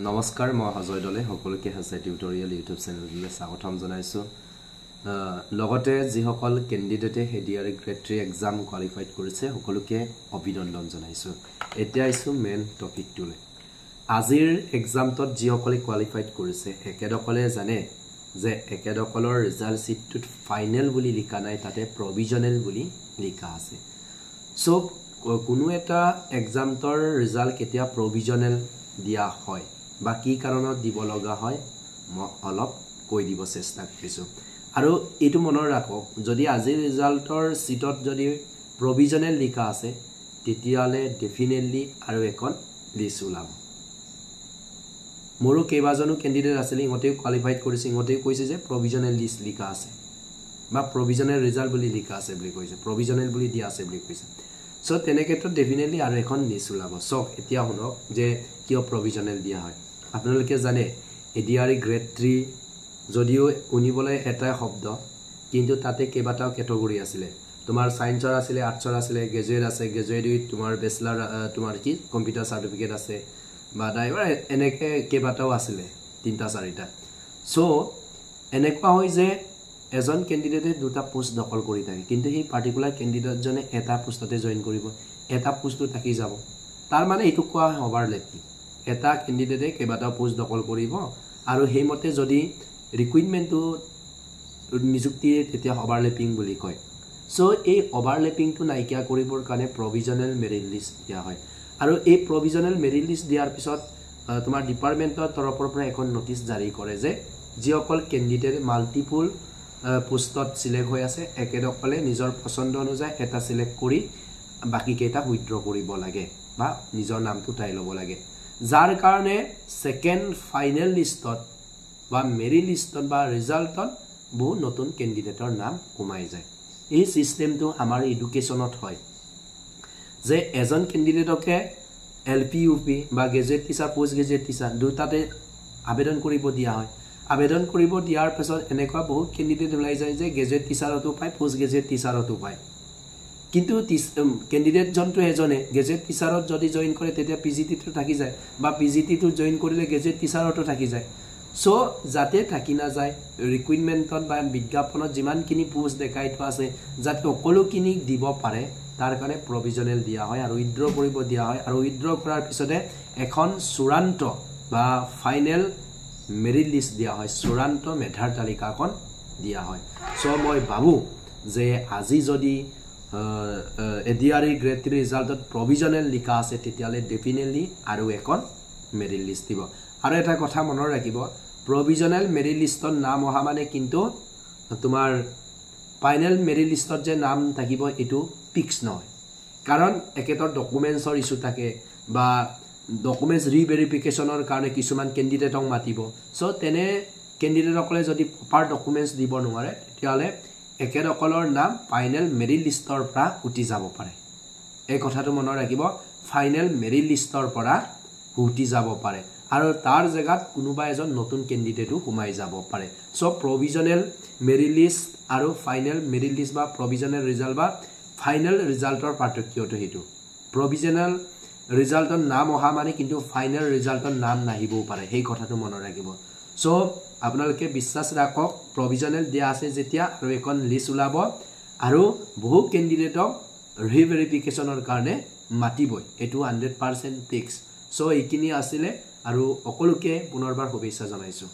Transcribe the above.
নমস্কাৰ মই অজয় দলে সকলোকে হাসাই টিউটোৰিয়েল ইউটিউব চেনেললৈ স্বাগতম জনাইছো লগতে যিসকল ক্যান্ডিডেটে হেডিয়াৰি গ্ৰেড 3 এক্সাম কোৱালিফাইড কৰিছে সকলোকে অভিনন্দন জনাইছো এতিয়া আইছো মেন টপিকটোলে আজিৰ এক্সামটোত যিসকলে কোৱালিফাইড কৰিছে একেদকলে জানে যে একেদকলৰ ৰিজাল্ট শিটটোত ফাইনেল বুলি লিখা নাই তাতে প্ৰভিজনেল বুলি লিখা আছে সো কোনো এটা এক্সামটোৰ ৰিজাল্ট কেতিয়া প্ৰভিজনেল দিয়া হয় বা কি কাৰণত দিব লগা হয় মই অলপ কৈ দিব চেষ্টা কৰিছো আৰু এটো মনৰ ৰাখক যদি আজি ৰিজাল্টৰ সিটত যদি প্ৰভিজনেল লিখা আছে তেতিয়ালে ডেফিনেটলি আৰু এখন লিষ্ট ওলাব মোৰো কেবাজনো ক্যান্ডিডেট আছিল ইহঁতেও কোৱালিফাইড কৰিছে ইহঁতেও কৈছে যে প্ৰভিজনেল লিষ্ট লিখা আছে বা প্ৰভিজনেল ৰিজাল্ট বুলি লিখা আছে বুলি কৈছে প্ৰভিজনেল বুলি দিয়া আছে বুলি কৈছে সো তেনেকেতো ডেফিনেটলি আৰু এখন লিষ্ট ওলাব সো এতিয়া শুনক যে কিয় প্ৰভিজনেল দিয়া হয় আপোনালোকে জানে এডিআৰই গ্ৰেড 3 যদিও উনিবলৈ এটা শব্দ কিন্তু তাতে কেবাটাও ক্যাটাগৰী আছিল তোমাৰ সায়েন্সৰ আছিল আৰ্টছৰ আছিল গ্ৰেজুৱেট আছে গ্ৰেজুৱেট তোমাৰ বেচেলাৰ তোমাৰ কি কম্পিউটাৰ সাৰ্টিফিকেট আছে বা ড্ৰাইভাৰ এনেকে কেবাটাও আছিল তিনটা চাৰিটা সো এনেকুৱা হয় যে এজন ক্যান্ডিডেটে দুটা পোষ্ট দখল কৰি থাকে কিন্তু সেই পাৰ্টিকুলাৰ ক্যান্ডিডেট জনে এটা পোষ্টতে জয়েন কৰিব এটা পোষ্টটো থাকি যাব তাৰ মানে এটো কোৱা হয় ওভাৰলেপিং এটা ক্যান্ডিডেটে কেবাটা পোষ্ট দখল কৰিব আৰু হেমতে যদি ৰিকুইৰমেন্টটো নিযুক্তি তেতিয়া ওভাৰলেপিং বুলি কয় সো এই ওভাৰলেপিংটো নাইকিয়া কৰিবৰ কাৰণে প্ৰভিজনেল মেৰিট লিষ্ট দিয়া হয় আৰু এই প্ৰভিজনেল মেৰিট লিষ্ট দিয়াৰ পিছত তোমাৰ ডিপাৰ্টমেন্টৰ তৰফৰ পৰা এখন নোটিছ জাৰি কৰে যে যিসকল ক্যান্ডিডেট মাল্টিপল পোষ্টত সিলেক্ট হৈ আছে একেদকলে নিজৰ পছন্দ অনুযায়ী এটা সিলেক্ট কৰি বাকি কেইটা উইথড্ৰ কৰিব লাগে বা নিজৰ নামটো টাই ল'ব লাগে যাৰ কাৰণে সেকেন্ড ফাইনেল লিষ্টত বা মেৰিট লিষ্টত বা ৰিজাল্টত বহু নতুন ক্যান্ডিডেটৰ নাম কমাই যায় এই সিস্টেমটো আমাৰ এডুকেশনত হয় যে এজন ক্যান্ডিডেটকে এলপি ইউপি বা graduate teacher post graduate teacher দুটাতে আবেদন কৰিব দিয়া হয় আবেদন কৰিব দিয়াৰ পিছত এনেকুৱা বহুত ক্যান্ডিডেট ওলাই যায় যে গ্ৰেজুৱেট টিচাৰতো পায় পোষ্ট গ্ৰেজুৱেট টিচাৰতো পায় কিন্তু ক্যান্ডিডেট জনটো এজনে গ্ৰেজুৱেট টিচাৰত যদি জয়েন কৰে তেতিয়া পিজিটি টো থাকি যায় বা পিজিটি টো জয়েন কৰিলে গ্ৰেজুৱেট টিচাৰতো থাকি যায় সো যাতে থাকি না যায় ৰিকুইৰমেন্টত বা বিজ্ঞাপনত যিমান কিনি পোষ্ট দেখাই থোৱা আছে যাতে সকলো কিনি দিব পাৰে তাৰ কাৰণে প্ৰভিজনেল দিয়া হয় আৰু উইথড্ৰ কৰিব দিয়া হয় আৰু উইথড্ৰ কৰাৰ পিছতে এখন চূড়ান্ত বা ফাইনেল মেৰিট লিষ্ট দিয়া হয় চূড়ান্ত মেধাৰ তালিকাখন দিয়া হয় সো মই ভাবো যে আজি যদি এডিআৰই গ্ৰেড 3 ৰিজাল্টত প্ৰভিজনেল লিখা আছে তেতিয়ালে ডেফিনেটলি আৰু এখন মেৰিট লিষ্ট দিব আৰু এটা কথা মনৰ ৰাখিব প্ৰভিজনেল মেৰিট লিষ্টৰ নাম অহা মানে কিন্তু তোমাৰ ফাইনেল মেৰিট লিষ্টত যে নাম থাকিব এটো ফিক্স নহয় কাৰণ একেতৰ ডকুমেন্টছৰ ইস্যু থাকে বা ডকুমেন্টছ ৰিভেৰিফিকেশনৰ কাৰণে কিছুমান ক্যান্ডিডেটক মাতিব সো তেনে ক্যান্ডিডেটসকলে যদি প্ৰপাৰ ডকুমেন্টছ দিব নোৱাৰে তেতিয়ালে একেদকলৰ নাম ফাইনেল মেৰিট লিষ্টৰ পৰা উঠি যাব পাৰে এই কথাটো মনত ৰাখিব ফাইনেল মেৰিট লিষ্টৰ পৰা উঠি যাব পাৰে আৰু তাৰ জায়গাত কোনোবা এজন নতুন ক্যান্ডিডেটও সোমাই যাব পাৰে সো প্ৰভিজনেল মেৰিট লিষ্ট আৰু ফাইনেল মেৰিট লিষ্ট বা প্ৰভিজনেল ৰিজাল্ট বা ফাইনেল ৰিজাল্টৰ পাৰ্থক্যটো হেতু প্ৰভিজনেল ৰিজাল্টৰ নাম অহা মানে কিন্তু ফাইনেল ৰিজাল্টৰ নাম নাহিবও পাৰে সেই কথাটো মনত ৰাখিব সো আপোনালোকে বিশ্বাস ৰাখক প্ৰভিজনেল দিয়া আছে যেতিয়া আৰু এখন লিষ্ট ওলাব আৰু বহু ক্যান্ডিডেটক ৰিভেৰিফিকেশনৰ কাৰণে মাতিবই এটো 100% ফিক্স সো এইখিনি আছিল আৰু সকলোকে পুনৰবাৰ শুভেচ্ছা জনাইছো